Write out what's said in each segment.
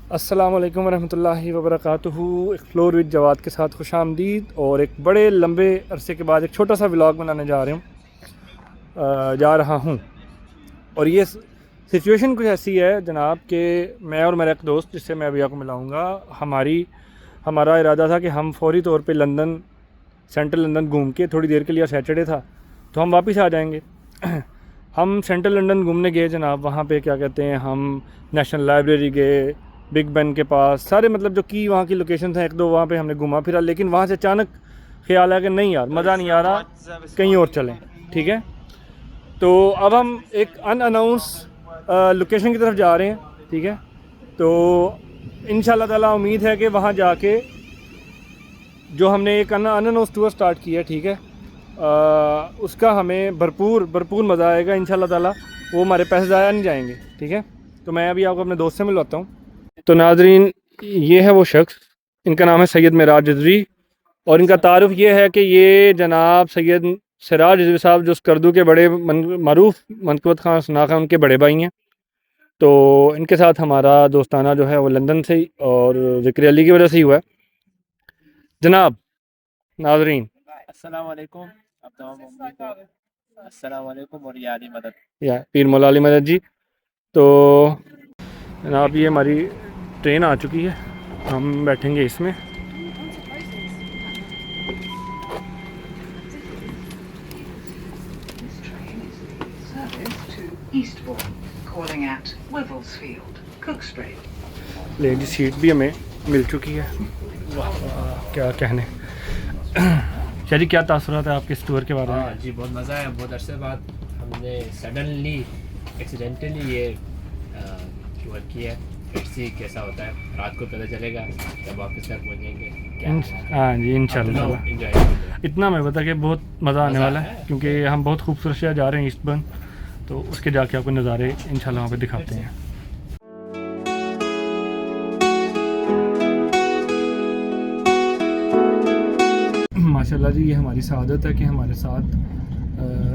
अस्सलाम वालेकुम रहमतुल्लाहि व बरकातुहू। एक्सप्लोर विद जवाद के साथ खुश आमदीद। और एक बड़े लंबे अरसे के बाद एक छोटा सा व्लॉग बनाने जा रहा हूँ। और ये सिचुएशन कुछ ऐसी है जनाब कि मैं और मेरा एक दोस्त जिससे मैं अभी आपको मिलाऊँगा, हमारा इरादा था कि हम फौरी तौर पे लंदन, सेंट्रल लंदन घूम के थोड़ी देर के लिए, सैटरडे था तो हम वापस आ जाएंगे। हम सेंट्रल लंदन घूमने गए जनाब। वहाँ पे क्या कहते हैं, हम नेशनल लाइब्रेरी गए, बिग बेन के पास, सारे मतलब जो की वहाँ की लोकेशन हैं एक दो, वहाँ पे हमने घूमा फिरा। लेकिन वहाँ से अचानक ख्याल आया कि नहीं यार, मज़ा नहीं आ रहा, कहीं और चलें। ठीक है, तो अब हम एक अनअनाउंस लोकेशन की तरफ जा रहे हैं। ठीक है, तो इंशाल्लाह ताला उम्मीद है कि वहाँ जाके जो हमने एक अनअनाउंस टूर स्टार्ट किया है, ठीक है, उसका हमें भरपूर मज़ा आएगा इंशाल्लाह ताला। वो हमारे पैसे ज़ाया नहीं जाएंगे। ठीक है, तो मैं अभी आपको अपने दोस्त से मिलवाता हूँ। तो नाजरीन, ये है वो शख्स, इनका नाम है सैयद मेराज रिजवी। और इनका तारुफ ये है कि ये जनाब सैयद सिराज रिजवी साहब जो स्कर्दू के बड़े मरूफ मनकबत खान सनाख हैं, उनके बड़े भाई हैं। तो इनके साथ हमारा दोस्ताना जो है वो लंदन से ही और ज़िक्र अली की वजह से ही हुआ है जनाब। नाजरीन अस्सलाम वालेकुम। अस्सलाम वालेकुम और यारी मदद। या पीर मौला अली मदद जी। तो जनाब ये हमारी ट्रेन आ चुकी है, हम बैठेंगे इसमें। ले जी, सीट भी हमें मिल चुकी है। वाह वाह, क्या कहने। शाह जी, क्या तासुरात है आपके इस टूर के बारे में? जी बहुत मज़ा आया। बहुत अरसे बाद हमने सडनली एक्सीडेंटली ये टूर किया है। सी कैसा होता है रात को पता चलेगा जब वापस घर पहुँचेंगे। हाँ जी, इंशाल्लाह इंजॉय। इतना मैं बता कि बहुत मज़ा आने वाला है, क्योंकि हम बहुत खूबसूरत शहर जा रहे हैं ईस्टबर्न। तो उसके जाके आपको नज़ारे इंशाल्लाह वहाँ पे दिखाते हैं। माशाल्लाह जी, ये हमारी सआदत है कि हमारे साथ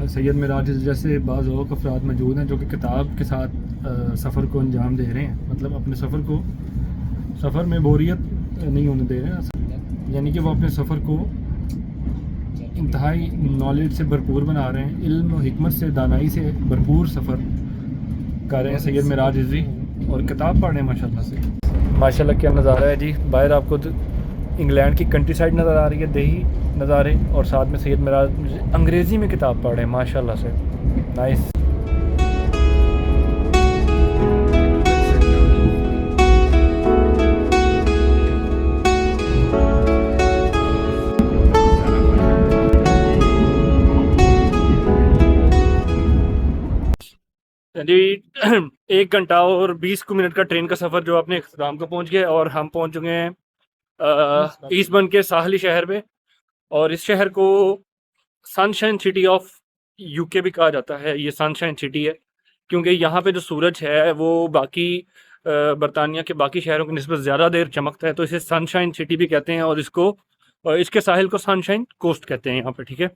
सैयद मेराज जैसे बाज़ और अफराद मौजूद हैं जो कि किताब के साथ सफ़र को अंजाम दे रहे हैं। मतलब अपने सफ़र में बोरियत नहीं होने दे रहे हैं, यानी कि वो अपने सफ़र को इंतहाई नॉलेज से भरपूर बना रहे हैं, इल्म और हिकमत से, दानाई से भरपूर सफ़र कर रहे हैं सैयद मेराज रिजवी। और किताब पढ़ रहे हैं माशाल्लाह से। माशाल्लाह क्या नज़ारा है जी। बाहर आपको इंग्लैंड की कंट्री साइड नज़र आ रही है, देही नज़ारे, और साथ में सैयद मेराज अंग्रेज़ी में किताब पढ़ रहे हैं माशाल्लाह से। नाइस। जी 1 घंटा और 20 मिनट का ट्रेन का सफ़र जो अपने इख्तिताम को पहुंच गए, और हम पहुंच चुके हैं ईस्टबर्न के साहली शहर में। और इस शहर को सनशाइन सिटी ऑफ यूके भी कहा जाता है। ये सनशाइन सिटी है क्योंकि यहाँ पे जो सूरज है वो बाकी बरतानिया के बाकी शहरों की निस्बत ज़्यादा देर चमकता है, तो इसे सनशाइन सिटी भी कहते हैं। और इसके साहिल को सनशाइन कोस्ट कहते हैं यहाँ पे। ठीक है,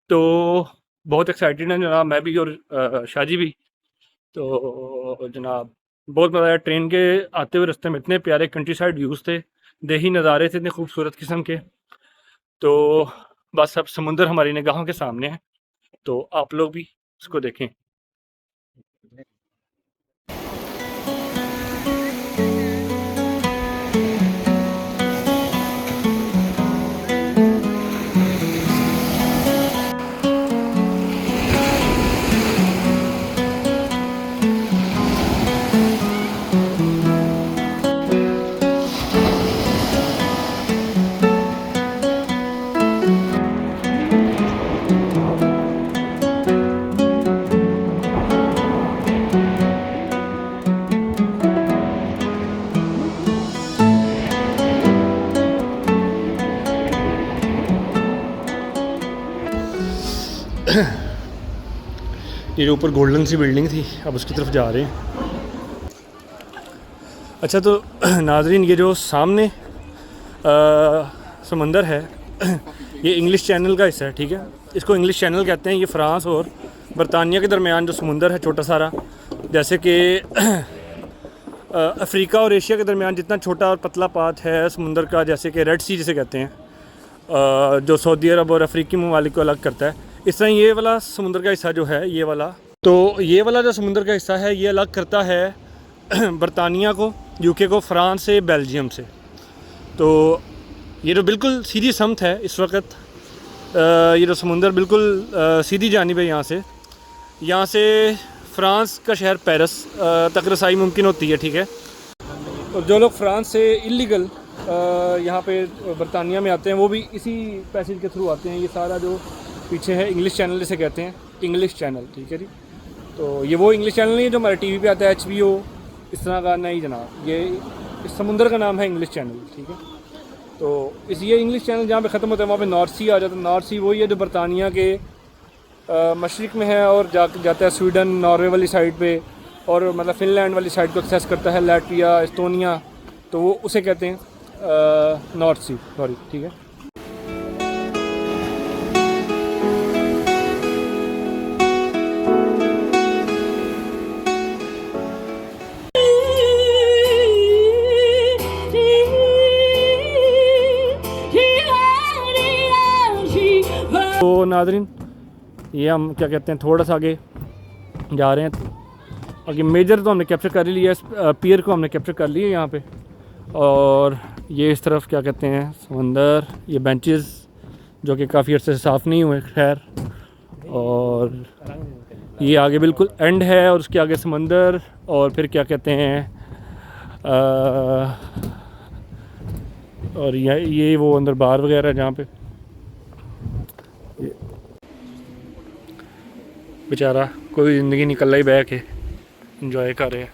तो बहुत एक्साइटेड हैं जनाब, मैं भी और शाजी भी। तो जनाब बहुत मज़ा आया। ट्रेन के आते हुए रास्ते में इतने प्यारे कंट्री साइड व्यूज़ थे, देही नज़ारे थे इतने खूबसूरत किस्म के। तो बस अब समुंदर हमारी निगाहों के सामने है, तो आप लोग भी इसको देखें। ये जो ऊपर गोल्डन सी बिल्डिंग थी, अब उसकी तरफ जा रहे हैं। अच्छा, तो नाजरीन ये जो सामने समंदर है ये इंग्लिश चैनल का हिस्सा है। ठीक है, इसको इंग्लिश चैनल कहते हैं। ये फ़्रांस और बरतानिया के दरमियान जो समुंदर है छोटा सारा, जैसे कि अफ्रीका और एशिया के दरमियान जितना छोटा और पतला पाथ है समुंदर का, जैसे कि रेड सी जिसे कहते हैं, जो सऊदी अरब और अफ्रीकी ममालिक को अलग करता है, इस तरह ये वाला समुंदर का हिस्सा जो है, ये वाला, तो ये वाला जो समुंदर का हिस्सा है ये अलग करता है बरतानिया को, यूके को, फ्रांस से, बेल्जियम से। तो ये जो बिल्कुल सीधी समत है इस वक्त, ये जो समुंदर बिल्कुल सीधी जानिब है, यहाँ से फ़्रांस का शहर पेरिस तक रसाई मुमकिन होती है, ठीक है। और जो लोग फ़्रांस से इलीगल यहाँ पे बरतानिया में आते हैं वो भी इसी पैसेज के थ्रू आते हैं। ये सारा जो पीछे है इंग्लिश चैनल जिसे कहते हैं, इंग्लिश चैनल, ठीक है जी। तो ये वो इंग्लिश चैनल नहीं है जो हमारे टीवी पे आता है, HBO इस तरह का नहीं जनाब, ये इस समुंदर का नाम है इंग्लिश चैनल, ठीक है। तो ये इंग्लिश चैनल जहाँ पे ख़त्म होता है वहाँ पे नॉर्थ सी आ जाता है। नॉर्थ सी वही है जो बरतानिया के मशरिक़ में है और जाता है स्वीडन, नॉर्वे वाली साइड पे, और मतलब फ़िनलैंड वाली साइड को एक्सेस करता है, लाटविया, एस्टोनिया, तो वो उसे कहते हैं नॉर्थ सी, सॉरी, ठीक है। तो नाज़रीन, ये हम क्या कहते हैं, थोड़ा सा आगे जा रहे हैं। आगे मेजर तो हमने कैप्चर कर ही लिया, पियर को हमने कैप्चर कर लिया यहाँ पे। और ये इस तरफ क्या कहते हैं समंदर, ये बेंचेस जो कि काफ़ी अर्से से साफ़ नहीं हुए, खैर। और ये आगे बिल्कुल एंड है और उसके आगे समंदर, और फिर क्या कहते हैं और ये वो अंदर बार वगैरह जहाँ पे बेचारा कोई ज़िंदगी निकल ही बह के इंजॉय कर रहे हैं।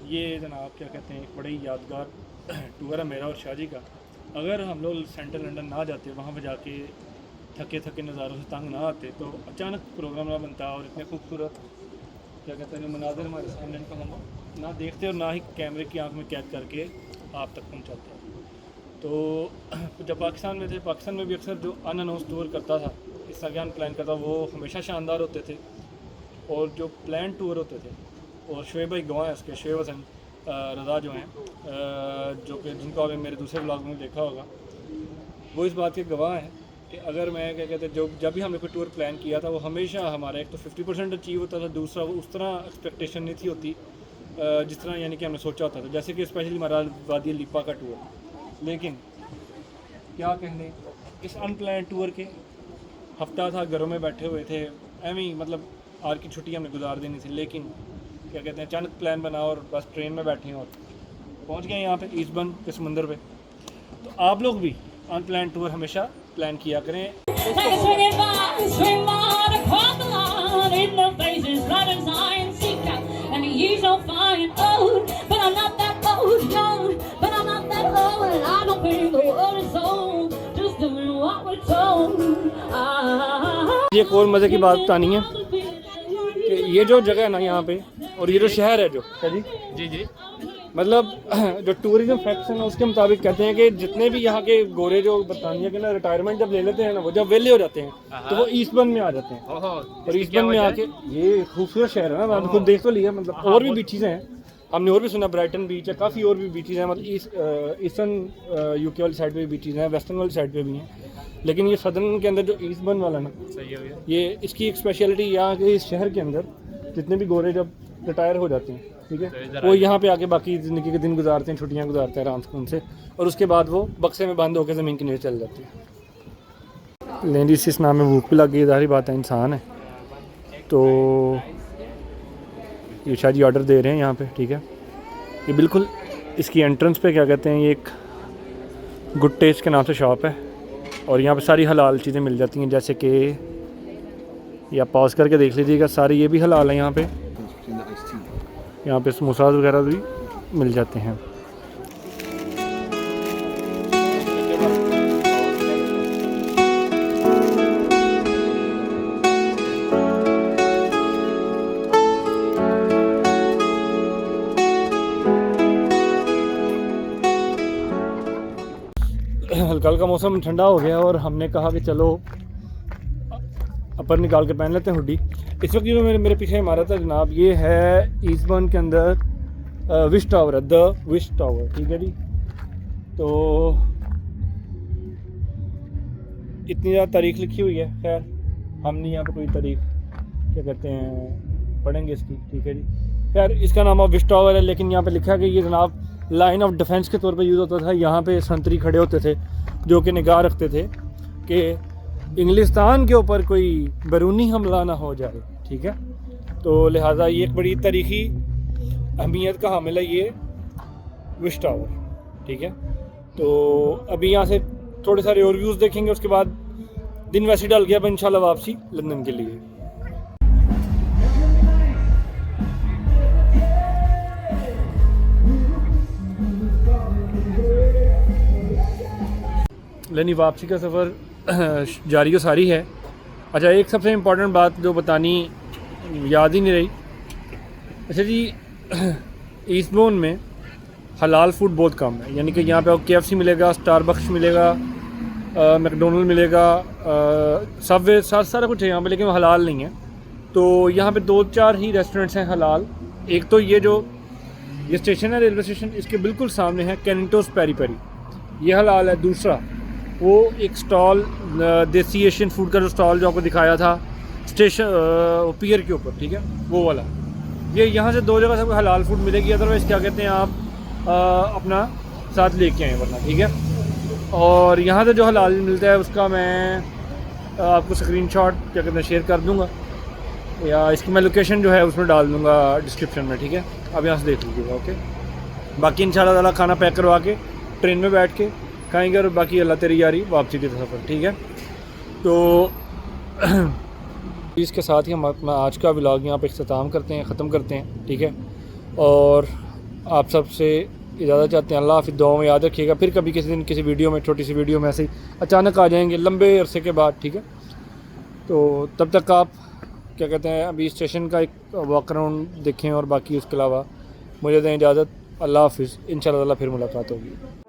ये जनाब क्या कहते हैं, एक बड़ी यादगार टूर है मेरा और शाहजी का। अगर हम लोग सेंट्रल लंदन ना जाते, वहाँ पे जाके थके थके नज़ारों से तंग ना आते, तो अचानक प्रोग्राम ना बनता और इतने खूबसूरत क्या कहते हैं मनाज़िर हमारे सामने इनको हम ना देखते और ना ही कैमरे की आंख में कैद करके आप तक पहुँचाते। तो जब पाकिस्तान में थे, पाकिस्तान में भी अक्सर जो अनअनाउंस टूर करता था, इस तरह के अनप्लान करता, वो हमेशा शानदार होते थे। और जो प्लान टूर होते थे, और शुएब भाई गवाह हैं उसके, शुएब हसन रज़ा जो हैं, जो कि जिनको आपने मेरे दूसरे ब्लॉग में देखा होगा, वो इस बात के गवाह हैं कि अगर मैं क्या कहते हैं जब भी हमने कोई टूर प्लान किया था, वो हमेशा हमारा एक तो 50% अचीव होता था, दूसरा वो उस तरह एक्सपेक्टेशन नहीं थी होती जिस तरह यानी कि हमने सोचा होता था। जैसे कि स्पेशली हमारा वादी लिपा का टूर, लेकिन क्या कहने, इस अनप्लान टूर के हफ्ता था, घरों में बैठे हुए थे, एवं मतलब आज की छुट्टी हमने गुजार देनी थी, लेकिन क्या कहते हैं अचानक प्लान बना और बस ट्रेन में बैठे हैं और पहुंच गए यहाँ पे ईस्टबर्न के समुंदर पे। तो आप लोग भी अनप्लान टूर हमेशा प्लान किया करें। ये एक और मज़े की बात बतानी है कि ये जो जगह है ना यहाँ पे, और ये जो शहर है जो जी जी मतलब जो टूरिज्म फैक्ट्स हैं उसके मुताबिक कहते हैं कि जितने भी यहाँ के गोरे जो बरतानिया के ना रिटायरमेंट जब ले लेते हैं ना, वो जब वेले हो जाते हैं तो वो ईस्टबर्न में आ जाते हैं। और ईस्टबर्न में आके, ये खूबसूरत शहर है ना, मैंने खुद देख तो लिया, मतलब और भी बीचेज़ हैं, हमने और भी सुना, ब्राइटन बीच है, काफ़ी और भी बीचेज़ हैं, मतलब ईस्टर्न यूके वाली साइड पे भी बीचेज़ हैं, वेस्टर्न वाली साइड पे भी हैं, लेकिन ये सदर्न के अंदर जो ईस्टबर्न वाला ना, ये इसकी एक स्पेशलिटी यहाँ के इस शहर के अंदर जितने भी गोरे जब रिटायर हो जाते हैं, ठीक है, वो यहाँ पे आके बाकी ज़िंदगी के दिन गुजारते हैं, छुट्टियाँ गुजारते हैं आराम सुकून से, और उसके बाद वो बक्से में बंद होकर ज़मीन के नीचे चल जाते हैं। लेंडी इस नाम में भूख भी लग गई, ज़ाहिर बात है, इंसान है। तो ये शायद ये ऑर्डर दे रहे हैं यहाँ पे, ठीक है। ये बिल्कुल इसकी एंट्रेंस पे क्या कहते हैं, ये एक गुड टेस्ट के नाम से शॉप है, और यहाँ पे सारी हलाल चीज़ें मिल जाती हैं, जैसे कि या पॉज करके देख लीजिएगा, सारी ये भी हलाल है यहाँ पे। यहाँ पे समोसाज वगैरह भी मिल जाते हैं। हल्का हल्का मौसम ठंडा हो गया और हमने कहा कि चलो अपर निकाल के पहन लेते हैं हुडी। इस वक्त जो मेरे पीछे इमारत है जनाब, ये है ईस्टबर्न के अंदर विश टावर है, द विश टावर, ठीक है जी। तो इतनी ज़्यादा तारीख लिखी हुई है, खैर हम नहीं यहाँ पर कोई तारीख क्या कहते हैं पढ़ेंगे इसकी, ठीक है जी। खैर इसका नाम अब विश टावर है, लेकिन यहाँ पे लिखा है कि ये जनाब लाइन ऑफ डिफेंस के तौर पे यूज़ होता था। यहाँ पे संतरी खड़े होते थे जो कि निगाह रखते थे कि इंग्लिस्तान के ऊपर कोई बैरूनी हमला ना हो जाए, ठीक है। तो लिहाजा ये एक बड़ी तारीख़ी अहमियत का हामिल है ये विश टावर, ठीक है। तो अभी यहाँ से थोड़े सारे और व्यूज़ देखेंगे, उसके बाद दिन वैसे डल गया, अब इंशाल्लाह वापसी लंदन के लिए। लेनी वापसी का सफ़र जारी सारी है। अच्छा, एक सबसे इम्पोर्टेंट बात जो बतानी याद ही नहीं रही। अच्छा जी, ईस्टबर्न में हलाल फूड बहुत कम है, यानी कि यहाँ पे आपको KFC मिलेगा, स्टारबक्स मिलेगा, मैकडोनल्ड मिलेगा, सबवे, सारा कुछ है यहाँ पे, लेकिन वो हलाल नहीं है। तो यहाँ पे 2-4 ही रेस्टोरेंट्स हैं हलाल। एक तो ये स्टेशन है, रेलवे स्टेशन, इसके बिल्कुल सामने है कैनिटोस पेरी पेरी, ये हलाल है। दूसरा वो एक स्टॉल देसी एशियन फूड का जो स्टॉल जो आपको दिखाया था स्टेशन पियर के ऊपर, ठीक है, वो वाला। ये यहाँ से 2 जगह से हलाल फूड मिलेगी, अदरवाइज़ क्या कहते हैं आप अपना साथ लेके आएँ वरना, ठीक है। और यहाँ से जो हलाल मिलता है उसका मैं आपको स्क्रीनशॉट क्या कहते हैं शेयर कर दूँगा, या इसकी मैं लोकेशन जो है उसमें डाल दूँगा डिस्क्रिप्शन में, ठीक है। अब यहाँ से देख लीजिएगा, ओके। बाकी इंशाल्लाह ताला खाना पैक करवा के ट्रेन में बैठ के खाएंगे, और बाकी अल्लाह तेरी यारी वापसी की सफ़र, ठीक है। तो इसके साथ ही हम अपना आज का व्लॉग यहाँ पे इख्तिताम करते हैं, ख़त्म करते हैं, ठीक है। और आप सबसे इजाज़त चाहते हैं। अल्लाह हाफ़िज़, दुआ में याद रखिएगा। फिर कभी किसी दिन किसी वीडियो में, छोटी सी वीडियो में ऐसे ही अचानक आ जाएंगे लंबे अरसे के बाद, ठीक है। तो तब तक आप क्या कहते हैं अभी स्टेशन का एक वॉक अराउंड देखें, और बाकी उसके अलावा मुझे दें इजाज़त। अल्लाह हाफ़िज़, इंशाअल्लाह फिर मुलाकात होगी।